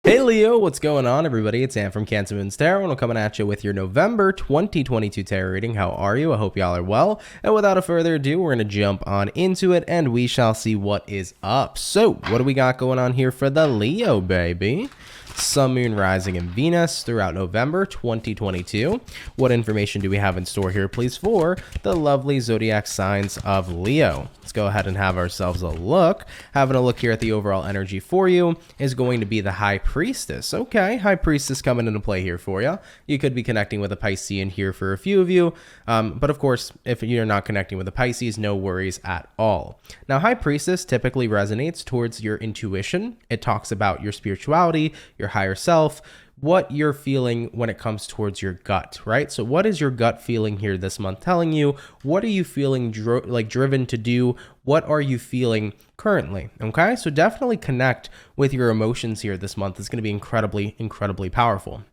Hey Leo, what's going on everybody? It's Sam from CancerMoonsTarot and I'm coming at you with your November 2022 tarot reading. How are you? I hope y'all are well. And without further ado, we're going to jump on into it and we shall see what is up. So, what do we got going on here for the Leo, baby? Sun, Moon, Rising, and Venus throughout November 2022. What information do we have in store here, please, for the lovely zodiac signs of Leo? Let's go ahead and have ourselves a look. Having a look here at the overall energy for you is going to be the High Priestess. Okay, High Priestess coming into play here for you. You could be connecting with a Piscean here for a few of you, but of course, if you're not connecting with a Pisces, no worries at all. Now, High Priestess typically resonates towards your intuition. It talks about your spirituality, your higher self, what you're feeling when it comes towards your gut, right? So what is your gut feeling here this month telling you? What are you feeling driven to do? What are you feeling currently? Okay, so definitely connect with your emotions here this month. It's going to be incredibly powerful.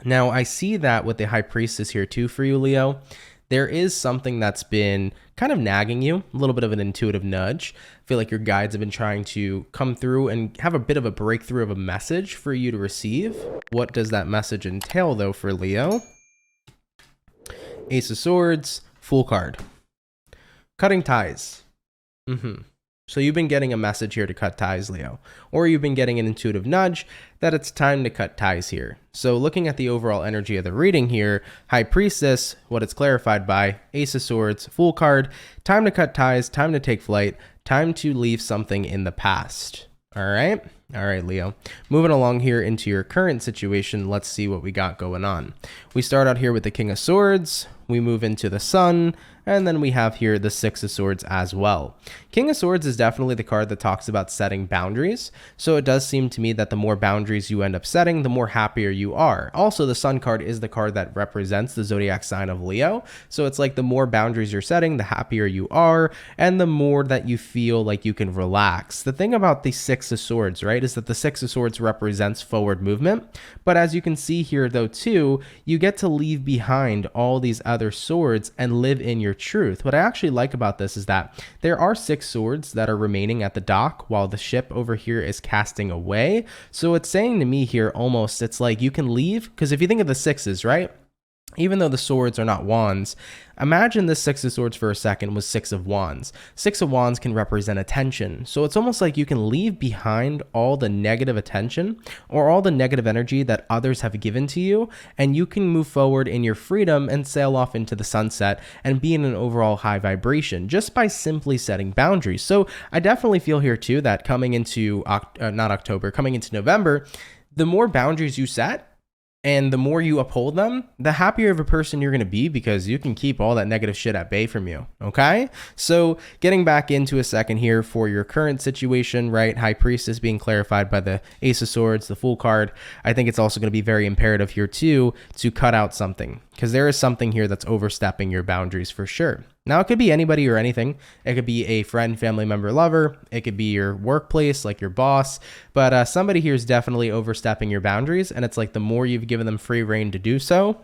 Now, I see that with the High Priestess here too for you, Leo. There is something that's been kind of nagging you, a little bit of an intuitive nudge. I feel like your guides have been trying to come through and have a bit of a breakthrough of a message for you to receive. What does that message entail, though, for Leo? Ace of Swords, Fool card. Cutting ties. So you've been getting a message here to cut ties, Leo, or you've been getting an intuitive nudge that it's time to cut ties here. So looking at the overall energy of the reading here, High Priestess, what it's clarified by, Ace of Swords, Fool card, time to cut ties, time to take flight, time to leave something in the past. All right, Leo. Moving along here into your current situation, let's see what we got going on. We start out here with the King of Swords, we move into the Sun, and then we have here the Six of Swords as well. King of Swords is definitely the card that talks about setting boundaries. So it does seem to me that the more boundaries you end up setting, the more happier you are. Also, the Sun card is the card that represents the zodiac sign of Leo. So it's like the more boundaries you're setting, the happier you are, and the more that you feel like you can relax. The thing about the Six of Swords, right, is that the Six of Swords represents forward movement. But as you can see here, though, too, you get to leave behind all these other swords and live in your truth. What I actually like about this is that there are 6 swords that are remaining at the dock while the ship over here is casting away. So it's saying to me here almost, it's like you can leave, because if you think of the sixes, right? Even though the swords are not wands, imagine this Six of Swords for a second was Six of Wands. Six of Wands can represent attention. So it's almost like you can leave behind all the negative attention or all the negative energy that others have given to you, and you can move forward in your freedom and sail off into the sunset and be in an overall high vibration just by simply setting boundaries. So I definitely feel here too that coming into coming into November, the more boundaries you set, and the more you uphold them, the happier of a person you're going to be, because you can keep all that negative shit at bay from you, okay? So getting back into a second here for your current situation, right? High Priestess being clarified by the Ace of Swords, the Fool card. I think it's also going to be very imperative here too to cut out something, because there is something here that's overstepping your boundaries for sure. Now, it could be anybody or anything. It could be a friend, family member, lover. It could be your workplace, like your boss. But somebody here is definitely overstepping your boundaries. And it's like the more you've given them free reign to do so,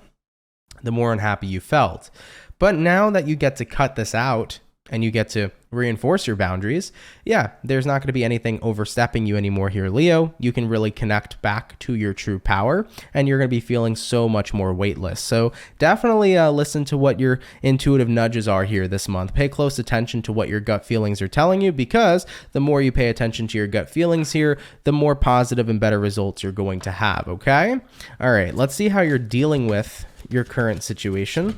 the more unhappy you felt. But now that you get to cut this out and you get to reinforce your boundaries, yeah, there's not going to be anything overstepping you anymore here, Leo. You can really connect back to your true power, and you're going to be feeling so much more weightless. So definitely listen to what your intuitive nudges are here this month. Pay close attention to what your gut feelings are telling you, because the more you pay attention to your gut feelings here, the more positive and better results you're going to have, okay? All right, let's see how you're dealing with your current situation.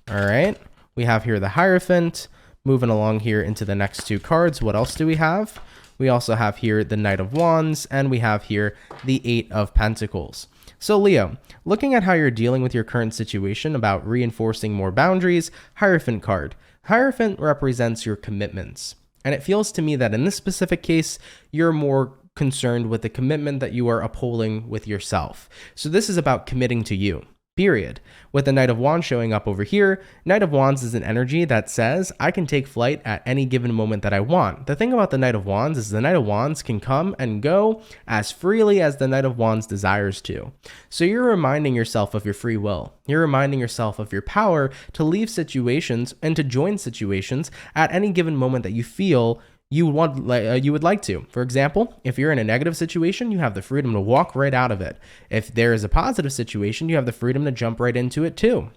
All right, we have here the Hierophant. Moving along here into the next 2 cards, what else do we have? We also have here the Knight of Wands, and we have here the 8 of Pentacles. So Leo, looking at how you're dealing with your current situation about reinforcing more boundaries, Hierophant card. Hierophant represents your commitments. And it feels to me that in this specific case, you're more concerned with the commitment that you are upholding with yourself. So this is about committing to you. Period. With the Knight of Wands showing up over here, Knight of Wands is an energy that says, I can take flight at any given moment that I want. The thing about the Knight of Wands is the Knight of Wands can come and go as freely as the Knight of Wands desires to. So you're reminding yourself of your free will. You're reminding yourself of your power to leave situations and to join situations at any given moment that you feel you would like to. For example, if you're in a negative situation, you have the freedom to walk right out of it. If there is a positive situation, you have the freedom to jump right into it too.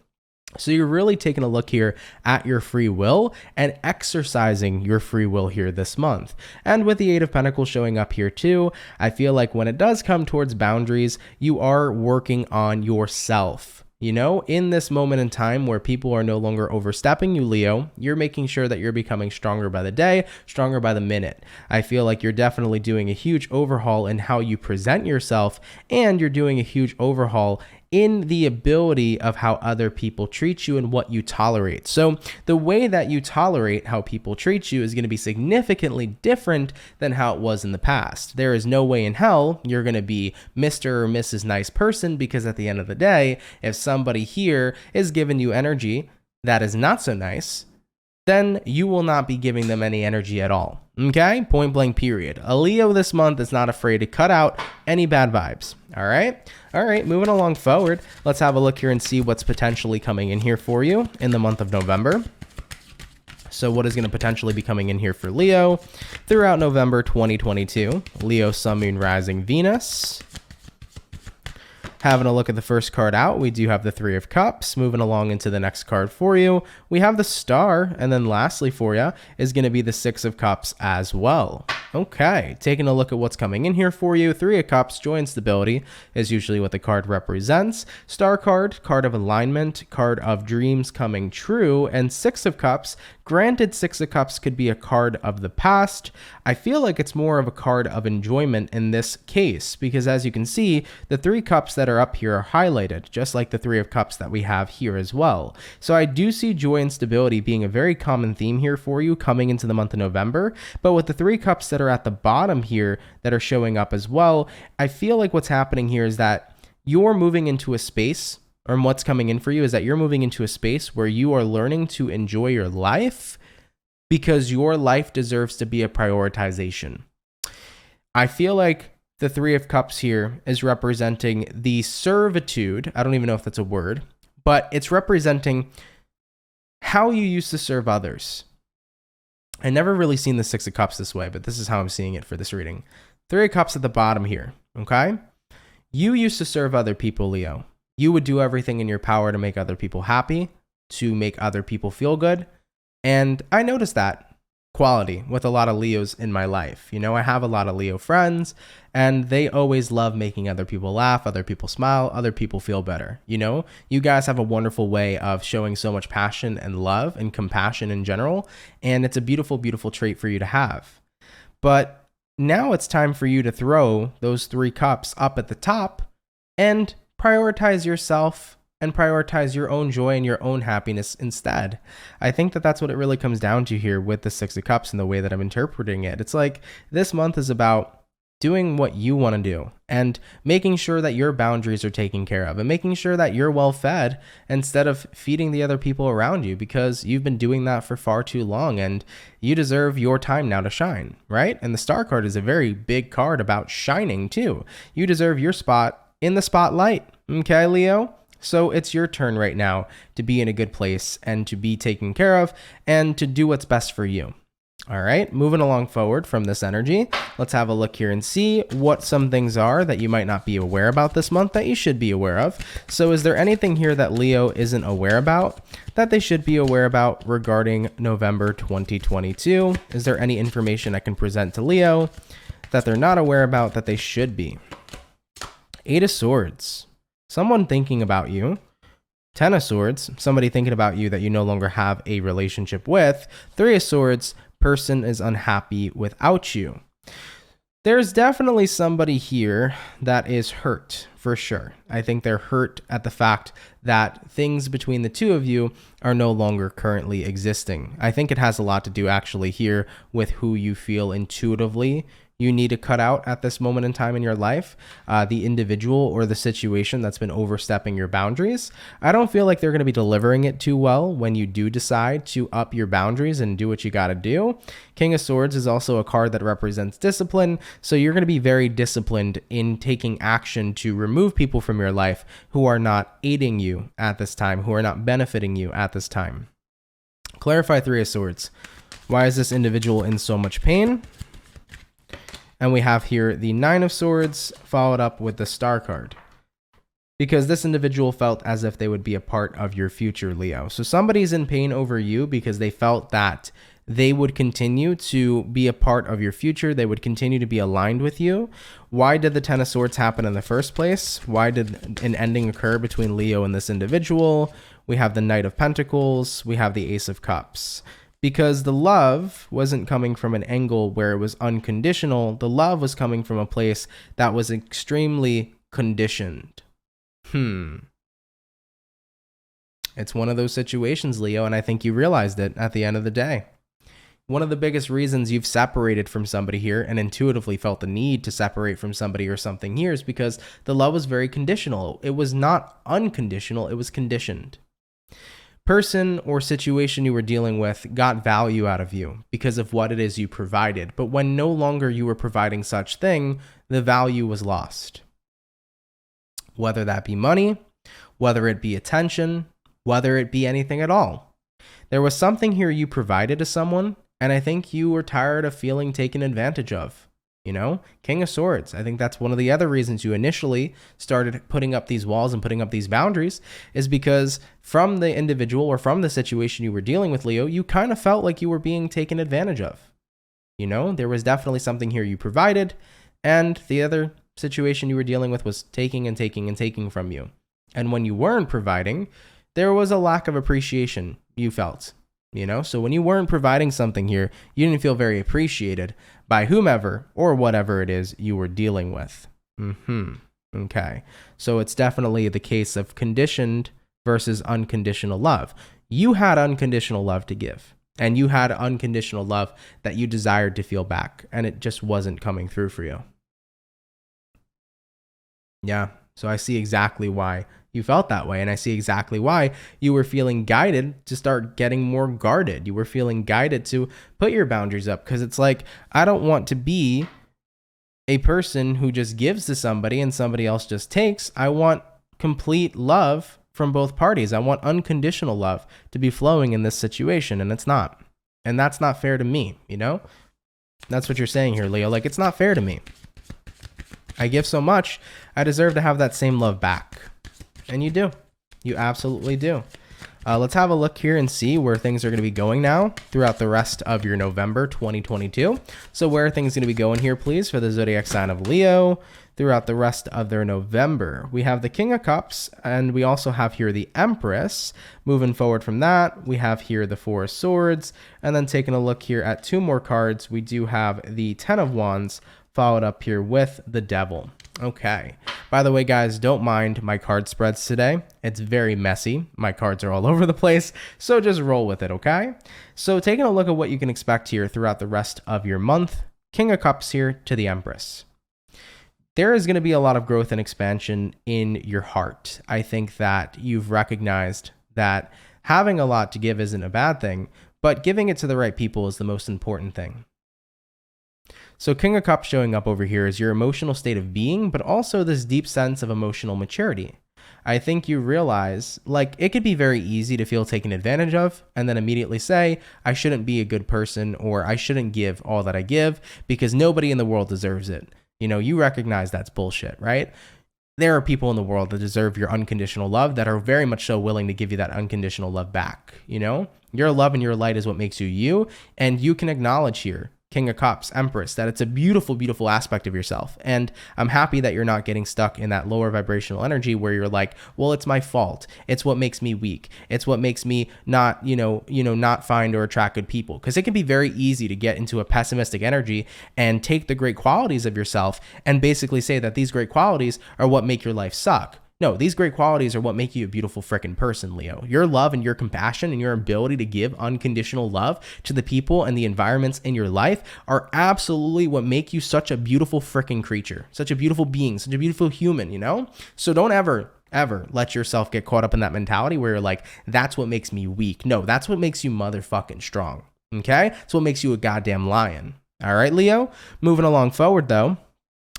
So you're really taking a look here at your free will and exercising your free will here this month. And with the Eight of Pentacles showing up here too, I feel like when it does come towards boundaries, you are working on yourself. You know, in this moment in time where people are no longer overstepping you, Leo, you're making sure that you're becoming stronger by the day, stronger by the minute. I feel like you're definitely doing a huge overhaul in how you present yourself, and you're doing a huge overhaul in the ability of how other people treat you and what you tolerate. So the way that you tolerate how people treat you is going to be significantly different than how it was in the past. There is no way in hell you're going to be Mr. or Mrs. Nice Person, because at the end of the day, if somebody here is giving you energy that is not so nice, then you will not be giving them any energy at all. Okay? Point blank, period. A Leo this month is not afraid to cut out any bad vibes. All right? All right, moving along forward, let's have a look here and see what's potentially coming in here for you in the month of November. So what is going to potentially be coming in here for Leo throughout November 2022? Leo, Sun, Moon, Rising, Venus. Having a look at the first card out, we do have the Three of Cups. Moving along into the next card for you, we have the Star. And then lastly for you is going to be the Six of Cups as well. Okay, taking a look at what's coming in here for you. Three of Cups, joy and stability is usually what the card represents. Star card, card of alignment, card of dreams coming true. And Six of Cups, granted, Six of Cups could be a card of the past. I feel like it's more of a card of enjoyment in this case, because as you can see, the Three Cups that are up here are highlighted, just like the Three of Cups that we have here as well. So I do see joy and stability being a very common theme here for you coming into the month of November. But with the Three Cups that are at the bottom here that are showing up as well, I feel like what's happening here is that you're moving into a space, or what's coming in for you is that you're moving into a space where you are learning to enjoy your life, because your life deserves to be a prioritization. I feel like the Three of Cups here is representing the servitude. I don't even know if that's a word, but it's representing how you used to serve others. I never really seen the Six of Cups this way, but this is how I'm seeing it for this reading. Three of Cups at the bottom here, okay? You used to serve other people, Leo. You would do everything in your power to make other people happy, to make other people feel good. And I noticed that quality with a lot of Leos in my life. You know, I have a lot of Leo friends, and they always love making other people laugh, other people smile, other people feel better. You know, you guys have a wonderful way of showing so much passion and love and compassion in general, and it's a beautiful, beautiful trait for you to have. But now it's time for you to throw those Three Cups up at the top and prioritize yourself and prioritize your own joy and your own happiness instead. I think that that's what it really comes down to here with the Six of Cups and the way that I'm interpreting it. It's like this month is about doing what you want to do and making sure that your boundaries are taken care of and making sure that you're well fed instead of feeding the other people around you, because you've been doing that for far too long and you deserve your time now to shine, right? And the Star card is a very big card about shining too. You deserve your spot in the spotlight. Okay, Leo? So it's your turn right now to be in a good place and to be taken care of and to do what's best for you. All right, moving along forward from this energy, let's have a look here and see what some things are that you might not be aware about this month that you should be aware of. So is there anything here that Leo isn't aware about that they should be aware about regarding November 2022? Is there any information I can present to Leo that they're not aware about that they should be? Eight of Swords. Someone thinking about you. Ten of Swords, somebody thinking about you that you no longer have a relationship with. Three of Swords, person is unhappy without you. There's definitely somebody here that is hurt, for sure. I think they're hurt at the fact that things between the two of you are no longer currently existing. I think it has a lot to do actually here with who you feel intuitively you need to cut out at this moment in time in your life, the individual or the situation that's been overstepping your boundaries. I don't feel like they're going to be delivering it too well when you do decide to up your boundaries and do what you got to do. King of Swords is also a card that represents discipline, so you're going to be very disciplined in taking action to remove people from your life who are not aiding you at this time, who are not benefiting you at this time. Clarify Three of Swords. Why is this individual in so much pain? And we have here the Nine of Swords followed up with the Star card. Because this individual felt as if they would be a part of your future, Leo. So somebody's in pain over you because they felt that they would continue to be a part of your future. They would continue to be aligned with you. Why did the Ten of Swords happen in the first place? Why did an ending occur between Leo and this individual? We have the Knight of Pentacles. We have the Ace of Cups. Because the love wasn't coming from an angle where it was unconditional. The love was coming from a place that was extremely conditioned. It's one of those situations, Leo, and I think you realized it at the end of the day. One of the biggest reasons you've separated from somebody here and intuitively felt the need to separate from somebody or something here is because the love was very conditional. It was not unconditional, it was conditioned. Person or situation you were dealing with got value out of you because of what it is you provided. But when no longer you were providing such thing, the value was lost. Whether that be money, whether it be attention, whether it be anything at all. There was something here you provided to someone, and I think you were tired of feeling taken advantage of. You know, King of Swords. I think that's one of the other reasons you initially started putting up these walls and putting up these boundaries is because from the individual or from the situation you were dealing with, Leo, you kind of felt like you were being taken advantage of. You know, there was definitely something here you provided, and the other situation you were dealing with was taking and taking and taking from you. And when you weren't providing, there was a lack of appreciation you felt. You know, so when you weren't providing something here, you didn't feel very appreciated by whomever or whatever it is you were dealing with. Okay. So it's definitely the case of conditioned versus unconditional love. You had unconditional love to give, and you had unconditional love that you desired to feel back, and it just wasn't coming through for you. Yeah. So I see exactly why you felt that way. And I see exactly why you were feeling guided to start getting more guarded. You were feeling guided to put your boundaries up because it's like, I don't want to be a person who just gives to somebody and somebody else just takes. I want complete love from both parties. I want unconditional love to be flowing in this situation, and it's not. And that's not fair to me, you know? That's what you're saying here, Leo. Like, it's not fair to me. I give so much, I deserve to have that same love back. And you do. You absolutely do. Let's have a look here and see where things are going to be going now throughout the rest of your November 2022. So where are things going to be going here, please, for the zodiac sign of Leo throughout the rest of their November? We have the King of Cups, and we also have here the Empress. Moving forward from that, we have here the Four of Swords, and then taking a look here at two more cards, we do have the Ten of Wands, followed up here with the Devil. Okay. By the way, guys, don't mind my card spreads today. It's very messy. My cards are all over the place, so just roll with it, okay? So taking a look at what you can expect here throughout the rest of your month, King of Cups here to the Empress. There is going to be a lot of growth and expansion in your heart. I think that you've recognized that having a lot to give isn't a bad thing, but giving it to the right people is the most important thing. So King of Cups showing up over here is your emotional state of being, but also this deep sense of emotional maturity. I think you realize, like, it could be very easy to feel taken advantage of and then immediately say, I shouldn't be a good person, or I shouldn't give all that I give because nobody in the world deserves it. You know, you recognize that's bullshit, right? There are people in the world that deserve your unconditional love that are very much so willing to give you that unconditional love back. You know, your love and your light is what makes you you, and you can acknowledge here, King of Cups, Empress, that it's a beautiful, beautiful aspect of yourself. And I'm happy that you're not getting stuck in that lower vibrational energy where you're like, well, it's my fault. It's what makes me weak. It's what makes me not, not find or attract good people. Because it can be very easy to get into a pessimistic energy and take the great qualities of yourself and basically say that these great qualities are what make your life suck. No, these great qualities are what make you a beautiful freaking person, Leo. Your love and your compassion and your ability to give unconditional love to the people and the environments in your life are absolutely what make you such a beautiful freaking creature, such a beautiful being, such a beautiful human, you know? So don't ever let yourself get caught up in that mentality where you're like, that's what makes me weak. No, that's what makes you motherfucking strong, okay? That's what makes you a goddamn lion. All right, Leo? Moving along forward, though.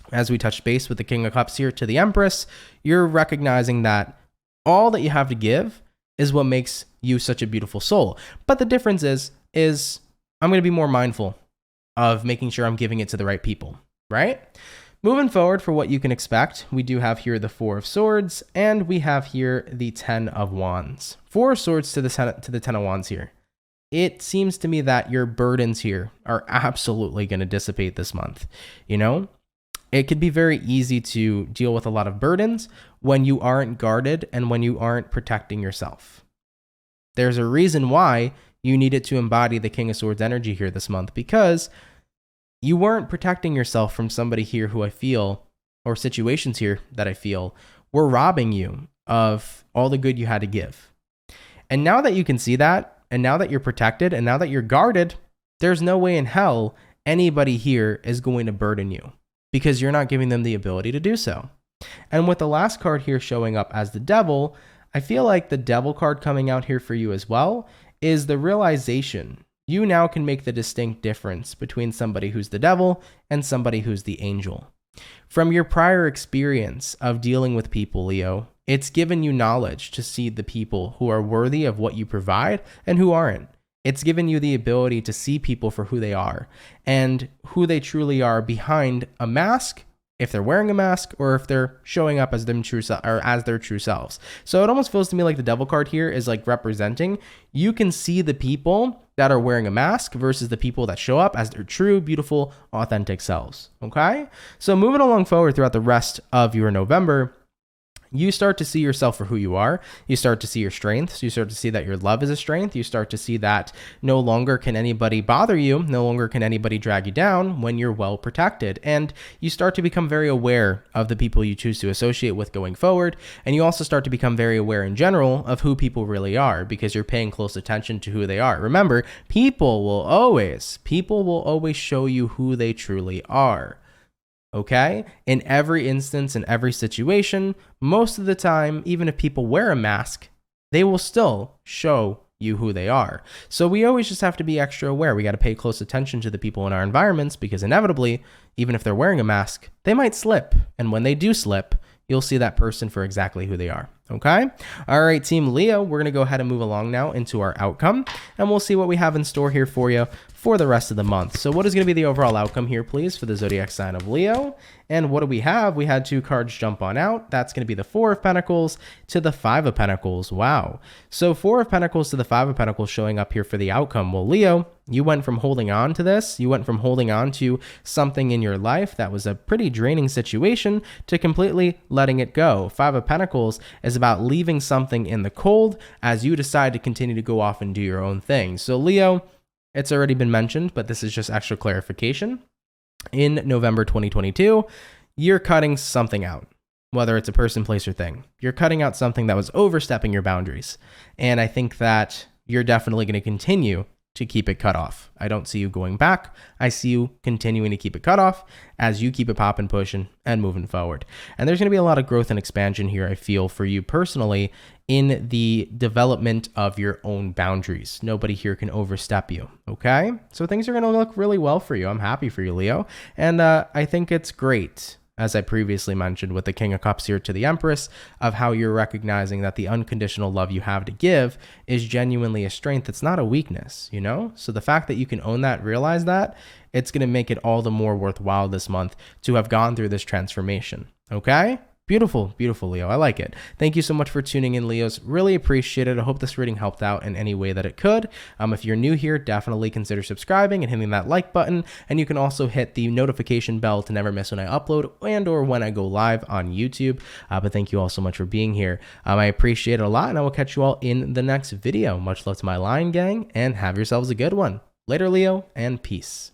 As we touch base with the King of Cups here to the Empress, you're recognizing that all that you have to give is what makes you such a beautiful soul. But the difference is I'm going to be more mindful of making sure I'm giving it to the right people, right? Moving forward for what you can expect, we do have here the Four of Swords, and we have here the Ten of Wands. Four of Swords to the Ten of Wands here. It seems to me that your burdens here are absolutely going to dissipate this month. You know, it could be very easy to deal with a lot of burdens when you aren't guarded and when you aren't protecting yourself. There's a reason why you needed to embody the King of Swords energy here this month, because you weren't protecting yourself from somebody here who I feel, or situations here that I feel, were robbing you of all the good you had to give. And now that you can see that, and now that you're protected, and now that you're guarded, there's no way in hell anybody here is going to burden you, because you're not giving them the ability to do so. And with the last card here showing up as the Devil, I feel like the Devil card coming out here for you as well is the realization you now can make the distinct difference between somebody who's the devil and somebody who's the angel. From your prior experience of dealing with people, Leo, it's given you knowledge to see the people who are worthy of what you provide and who aren't. It's given you the ability to see people for who they are and who they truly are behind a mask, if they're wearing a mask or if they're showing up as their true selves. So it almost feels to me like the Devil card here is like representing, you can see the people that are wearing a mask versus the people that show up as their true, beautiful, authentic selves. Okay? So moving along forward throughout the rest of your November, you start to see yourself for who you are. You start to see your strengths. You start to see that your love is a strength. You start to see that no longer can anybody bother you. No longer can anybody drag you down when you're well protected. And you start to become very aware of the people you choose to associate with going forward. And you also start to become very aware in general of who people really are, because you're paying close attention to who they are. Remember, people will always show you who they truly are. Okay? In every instance, in every situation, most of the time, even if people wear a mask, they will still show you who they are. So we always just have to be extra aware. We got to pay close attention to the people in our environments, because inevitably, even if they're wearing a mask, they might slip. And when they do slip, you'll see that person for exactly who they are. Okay? All right, Team Leo, we're going to go ahead and move along now into our outcome, and we'll see what we have in store here for you for the rest of the month. So what is going to be the overall outcome here, please, for the zodiac sign of Leo? And what do we have? We had two cards jump on out. That's going to be the Four of Pentacles to the Five of Pentacles. Wow. So Four of Pentacles to the Five of Pentacles showing up here for the outcome. Well, Leo, you went from holding on to this, you went from holding on to something in your life that was a pretty draining situation to completely letting it go. Five of Pentacles is about leaving something in the cold as you decide to continue to go off and do your own thing. So Leo, it's already been mentioned, but this is just extra clarification. In November 2022, you're cutting something out, whether it's a person, place, or thing. You're cutting out something that was overstepping your boundaries. And I think that you're definitely going to continue to keep it cut off. I don't see you going back. I see you continuing to keep it cut off as you keep it popping, pushing, and moving forward. And there's going to be a lot of growth and expansion here, I feel, for you personally in the development of your own boundaries. Nobody here can overstep you, okay? So things are going to look really well for you. I'm happy for you, Leo. And I think it's great, as I previously mentioned with the King of Cups here to the Empress, of how you're recognizing that the unconditional love you have to give is genuinely a strength. It's not a weakness, you know? So the fact that you can own that, realize that, it's going to make it all the more worthwhile this month to have gone through this transformation, okay? Beautiful, beautiful, Leo. I like it. Thank you so much for tuning in, Leos. Really appreciate it. I hope this reading helped out in any way that it could. If you're new here, definitely consider subscribing and hitting that like button. And you can also hit the notification bell to never miss when I upload and or when I go live on YouTube. But thank you all so much for being here. I appreciate it a lot, and I will catch you all in the next video. Much love to my Lion Gang, and have yourselves a good one. Later, Leo, and peace.